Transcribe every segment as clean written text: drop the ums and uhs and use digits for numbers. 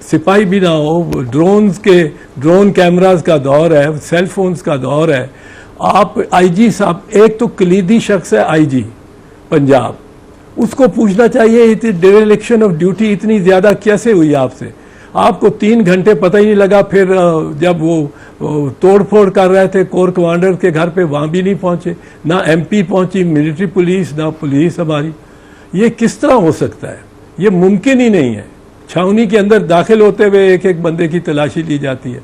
सिपाही भी ना हो, ड्रोन कैमरास का दौर है, सेल फोन्स का दौर है। आप आईजी साहब, एक तो कलीदी शख्स है आईजी पंजाब, उसको पूछना चाहिए डिरेक्शन ऑफ ड्यूटी इतनी ज्यादा कैसे हुई आपसे? आपको 3 घंटे पता ही नहीं लगा। फिर जब वो तोड़फोड़ कर रहे थे कोर कमांडर के घर पे, वहां भी नहीं पहुंचे, ना एमपी पहुंची मिलिट्री पुलिस, ना पुलिस हमारी। ये किस तरह हो सकता है? ये मुमकिन ही नहीं है। छावनी के अंदर दाखिल होते हुए एक एक बंदे की तलाशी ली जाती है।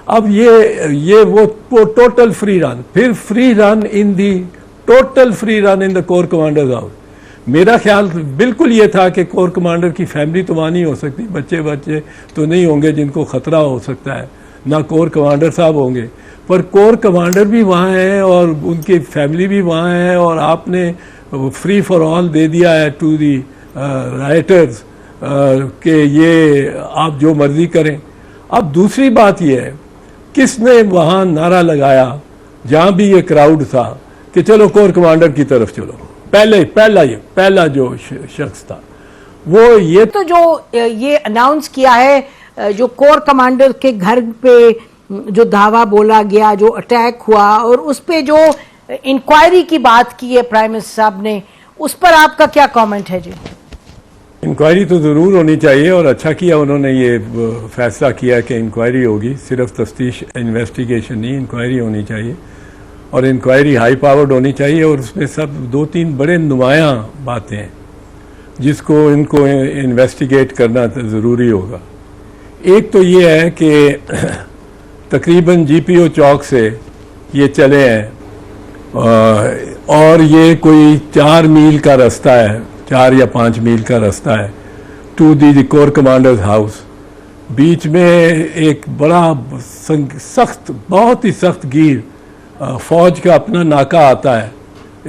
अब ये वो टोटल फ्री रन, फिर free run in the total free run in the core commander's house. मेरा ख्याल बिल्कुल ये था कि कोर कमांडर की फैमिली तो वहाँ नहीं हो सकती, बच्चे तो नहीं होंगे जिनको खतरा हो सकता है, ना कोर कमांडर साहब होंगे, पर कोर कमांडर भी वहाँ हैं और उनकी फैमिली भी वहाँ है, और आपने फ्री फॉर ऑल दे दिया है टू दी राइटर्स कि ये आप जो मर्जी करें। अब दूसरी बात ये है, किसने वहाँ नारा लगाया जहाँ भी ये क्राउड था कि चलो कोर कमांडर की तरफ चलो? पहला जो शख्स था वो ये तो जो ये अनाउंस किया है, जो कोर कमांडर के घर पे जो धावा बोला गया, जो अटैक हुआ, और उस पे जो इंक्वायरी की बात की है प्राइम मिनिस्टर साहब ने, उस पर आपका क्या कमेंट है जी? इंक्वायरी तो ज़रूर होनी चाहिए, और अच्छा किया उन्होंने ये फैसला किया कि इंक्वायरी होगी। सिर्फ तफ्तीश इन्वेस्टिगेशन नहीं, इंक्वायरी होनी चाहिए, और इंक्वायरी हाई पावर्ड होनी चाहिए, और उसमें सब 2-3 बड़े नुमायां बातें हैं जिसको इनको इन्वेस्टिगेट करना ज़रूरी होगा। एक तो ये है कि तकरीबन जीपीओ चौक से ये चले हैं, और ये कोई 4 मील का रास्ता है, 4 या 5 मील का रास्ता है to the corps commander's house. बीच में एक बड़ा सख्त, बहुत ही सख्त गिर फौज का अपना नाका आता है,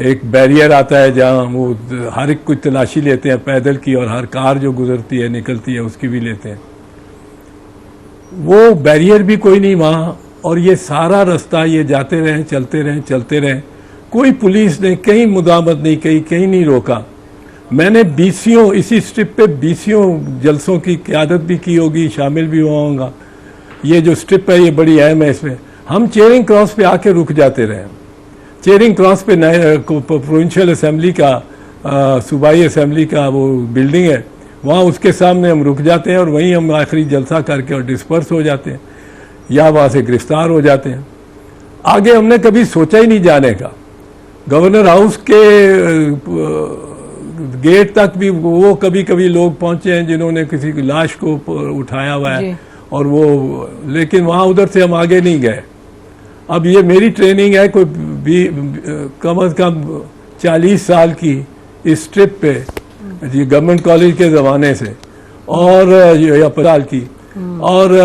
एक बैरियर आता है जहां वो हर एक कुछ तलाशी लेते हैं पैदल की, और हर कार जो गुजरती है निकलती है उसकी भी लेते हैं। वो बैरियर भी कोई नहीं वहाँ, और ये सारा रास्ता ये जाते रहे, चलते रहे, कोई पुलिस ने कहीं मुदामत नहीं की, कहीं नहीं रोका। मैंने बीसियों, इसी स्ट्रिप पे बीसियों जलसों की क़यादत भी की होगी, शामिल भी हुआ होगा। ये जो स्ट्रिप है ये बड़ी अहम है। इसमें हम चेयरिंग क्रॉस पे आके रुक जाते रहे। चेयरिंग क्रॉस पे प्रोविंशियल असेंबली का, सूबाई असेंबली का वो बिल्डिंग है, वहाँ उसके सामने हम रुक जाते हैं, और वहीं हम आखिरी जलसा करके और डिस्पर्स हो जाते हैं, या वहाँ से गिरफ्तार हो जाते हैं। आगे हमने कभी सोचा ही नहीं जाने का। गवर्नर हाउस के गेट तक भी वो कभी लोग पहुंचे हैं जिन्होंने किसी की लाश को उठाया हुआ है, और वो, लेकिन वहाँ उधर से हम आगे नहीं गए। अब ये मेरी ट्रेनिंग है कोई कम अज़ कम 40 साल की इस ट्रिप पे, ये गवर्नमेंट कॉलेज के ज़माने से, और या 50 साल की, और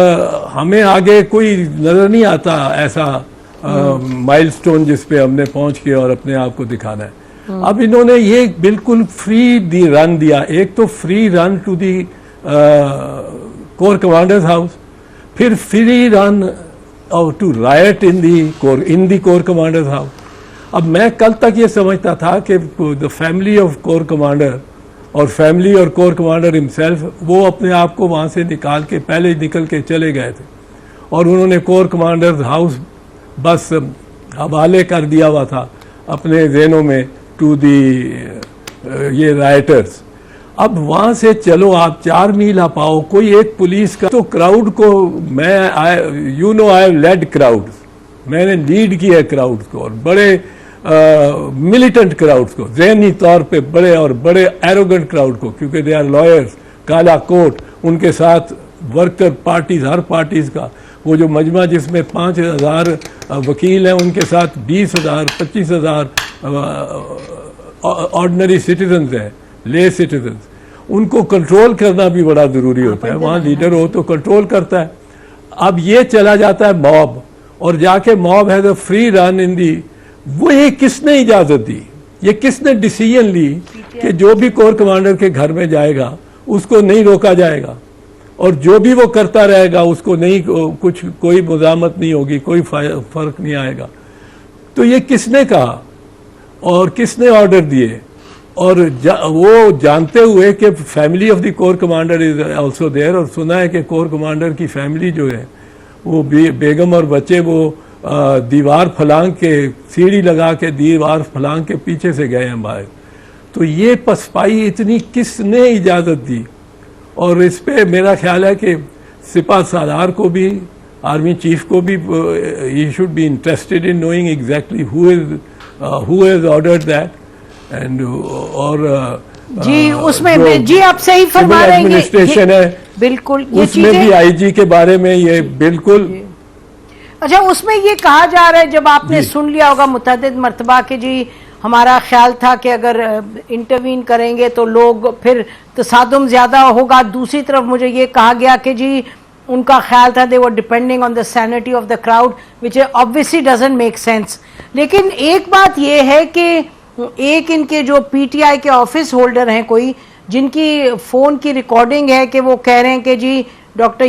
हमें आगे कोई नज़र नहीं आता ऐसा माइलस्टोन जिस पे हमने पहुंच के और अपने आप को दिखाना है। अब इन्होंने ये बिल्कुल फ्री रन दिया। एक तो free run to the corps commander's house, फिर free run to right in the corps commander's house. अब मैं कल तक ये समझता था कि the family of corps commander और फैमिली और कोर कमांडर हिमसेल्फ, वो अपने आप को वहाँ से निकाल के पहले ही निकल के चले गए थे, और उन्होंने कोर कमांडर्स हाउस बस हवाले कर दिया हुआ था अपने जहनों में टू दी ये राइटर्स। अब वहाँ से चलो आप 4 मील आप आओ, कोई एक पुलिस का तो क्राउड को मैं आई लेड क्राउड, मैंने लीड किया क्राउड को, और बड़े मिलिटेंट क्राउड को, ज़हनी तौर पे बड़े और बड़े एरोगेंट क्राउड को, क्योंकि दे आर लॉयर्स, काला कोट, उनके साथ वर्कर पार्टीज, हर पार्टीज का वो जो मजमा जिसमें 5,000 वकील हैं, उनके साथ 20,000 25,000 ऑर्डिनरी सिटीजन्स हैं, ले सिटीजन्स। उनको कंट्रोल करना भी बड़ा ज़रूरी होता है। वहाँ लीडर हो तो कंट्रोल करता है। अब ये चला जाता है मॉब, और जाके mob has a free run in the. वो ये किसने इजाज़त दी, ये किसने डिसीजन ली कि जो भी कोर कमांडर के घर में जाएगा उसको नहीं रोका जाएगा, और जो भी वो करता रहेगा उसको नहीं, कुछ कोई मुज़ामत नहीं होगी, कोई फ़र्क नहीं आएगा। तो ये किसने कहा और किसने ऑर्डर दिए, और वो जानते हुए कि family of the core commander is also there, और सुना है कि कोर कमांडर की फैमिली जो है वो बेगम और बच्चे वो दीवार फलांग के, सीढ़ी लगा के दीवार फलांग के पीछे से गए हैं बाहर। तो ये पसपाई इतनी किसने इजाज़त दी? और इस पे मेरा ख्याल है कि सिपा सालार को भी, आर्मी चीफ को भी, he should be interested in knowing exactly who has ordered that and और जी उसमें जी आप सही फरमा रहे हैं, एडमिनिस्ट्रेशन है बिल्कुल ये उसमें भी आईजी के बारे में ये बिल्कुल। अच्छा, उसमें ये कहा जा रहा है, जब आपने सुन लिया होगा मुतअद्दिद मर्तबा कि जी हमारा ख्याल था कि अगर इंटरवीन करेंगे तो लोग फिर तसादुम ज्यादा होगा। दूसरी तरफ मुझे ये कहा गया कि जी उनका ख्याल था they were depending on the sanity of the crowd, which obviously doesn't make sense. लेकिन एक बात ये है कि एक इनके जो पीटीआई के ऑफिस होल्डर हैं कोई, जिनकी फोन की रिकॉर्डिंग है कि वो कह रहे हैं कि जी डॉक्टर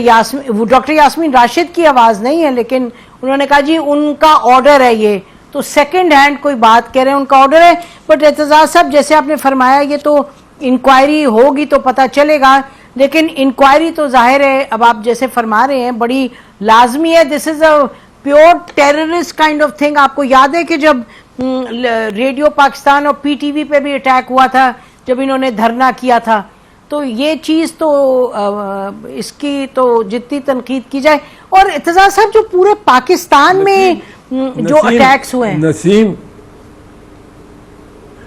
यास्मीन राशिद की आवाज नहीं है, लेकिन उन्होंने कहा जी उनका ऑर्डर है ये, तो सेकंड हैंड कोई बात कह रहे हैं, उनका ऑर्डर है। बट एतजाज साहब जैसे आपने फरमाया ये तो इंक्वायरी होगी तो पता चलेगा, लेकिन इंक्वायरी तो जाहिर है अब आप जैसे फरमा रहे हैं बड़ी लाजमी है। This is a pure terrorist kind of thing. आपको याद है कि जब रेडियो पाकिस्तान और पीटीवी पे भी अटैक हुआ था जब इन्होंने धरना किया था, तो ये चीज तो इसकी तो जितनी तनकीद की जाए। और एतजाज साहब जो पूरे पाकिस्तान में जो अटैक्स हुए हैं नसीम,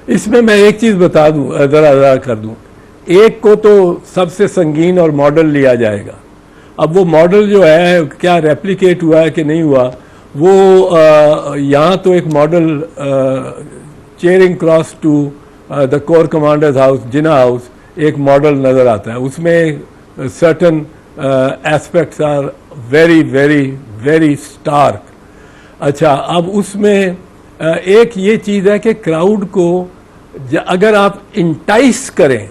इसमें मैं एक चीज बता दूं, जरा कर दूं। एक को तो सबसे संगीन और मॉडल लिया जाएगा। अब वो मॉडल जो है क्या रेप्लिकेट हुआ है कि नहीं हुआ, वो यहाँ तो एक model Charing Cross to the core commander's house, Jinnah house, एक मॉडल नजर आता है। उसमें certain aspects are very very very stark. अच्छा, अब उसमें एक ये चीज़ है कि क्राउड को अगर आप इंटाइस करें,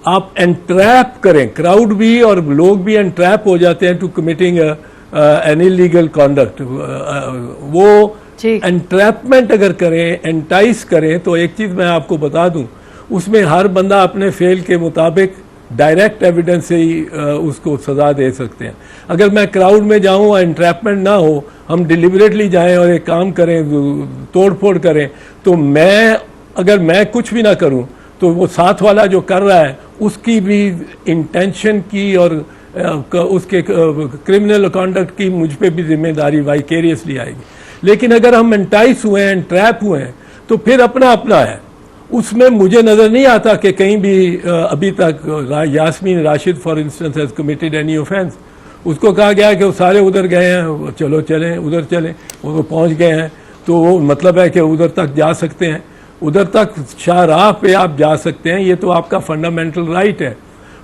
आप एंट्रैप करें, क्राउड भी और लोग भी एंट्रैप हो जाते हैं to committing an illegal conduct. वो एंट्रैपमेंट अगर करें, एंटाइस करें, तो एक चीज़ मैं आपको बता दूं, उसमें हर बंदा अपने फेल के मुताबिक डायरेक्ट एविडेंस से ही उसको सजा दे सकते हैं। अगर मैं क्राउड में जाऊं और एंट्रैपमेंट ना हो, हम डिलिबरेटली जाएं और एक काम करें, तोड़ फोड़ करें, तो अगर मैं कुछ भी ना करूं तो वो साथ वाला जो कर रहा है उसकी भी इंटेंशन की और उसके क्रिमिनल कॉन्डक्ट की मुझ पे भी जिम्मेदारी वाइकेरियसली आएगी। लेकिन अगर हम एंटाइस हुए हैं, ट्रैप हुए हैं, तो फिर अपना अपना है। उसमें मुझे नजर नहीं आता कि कहीं भी अभी तक Yasmin Rashid for instance has committed any offence. उसको कहा गया कि वो सारे उधर गए हैं, चलो चलें, उधर चलें, वो पहुंच गए हैं, तो वो मतलब है कि उधर तक जा सकते हैं, उधर तक शाहराह पे आप जा सकते हैं, ये तो आपका फंडामेंटल राइट है।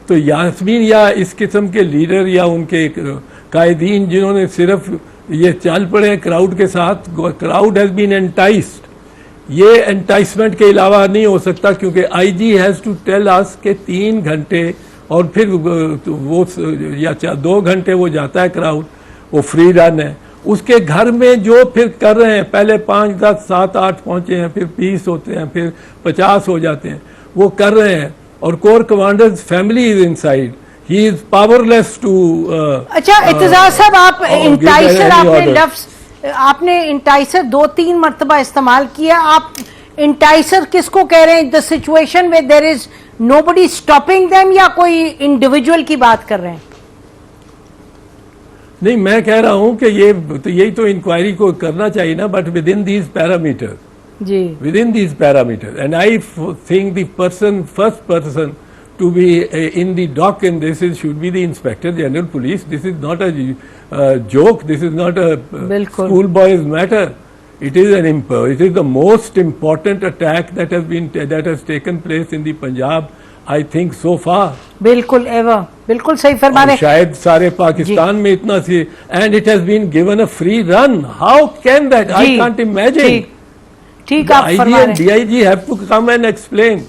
तो यास्मीन या इस किस्म के लीडर या उनके कायदीन जिन्होंने सिर्फ ये चल पड़े क्राउड के साथ, क्राउड हैज बीन एंटाइस्ड। ये एंटाइसमेंट के अलावा नहीं हो सकता, क्योंकि IG has to tell us के 3 घंटे और फिर वो या 2 घंटे वो जाता है क्राउड, वो फ्री रन है। उसके घर में जो फिर कर रहे हैं, पहले 5, 10, 7, 8 पहुंचे हैं, फिर 20 होते हैं, फिर 50 हो जाते हैं, वो कर रहे हैं। और core commander family is inside, he is powerless too. अच्छा एतजाज साहब, आप इंटाइसर, आपने इंटाइसर 2-3 मरतबा इस्तेमाल किया। आप इंटाइसर किसको कह रहे हैं? द सिचुएशन में there is nobody stopping them, या कोई इंडिविजुअल की बात कर रहे हैं? नहीं, मैं कह रहा हूं कि यही तो इंक्वायरी को करना चाहिए ना, but within these parameter, जी, within these parameter. And I think the first person to be in the dock in this should be the Inspector General Police. This is not a joke. This is not a schoolboy's matter. It is the most important attack that has taken place in the Punjab, I think, so far. बिल्कुल बिल्कुल सही फरमा रहे हैं। शायद सारे पाकिस्तान में इतना सी, and it has been given a free run. How can that? I can't imagine. ठीक आप फरमा रहे हैं। DIG have to come and explain.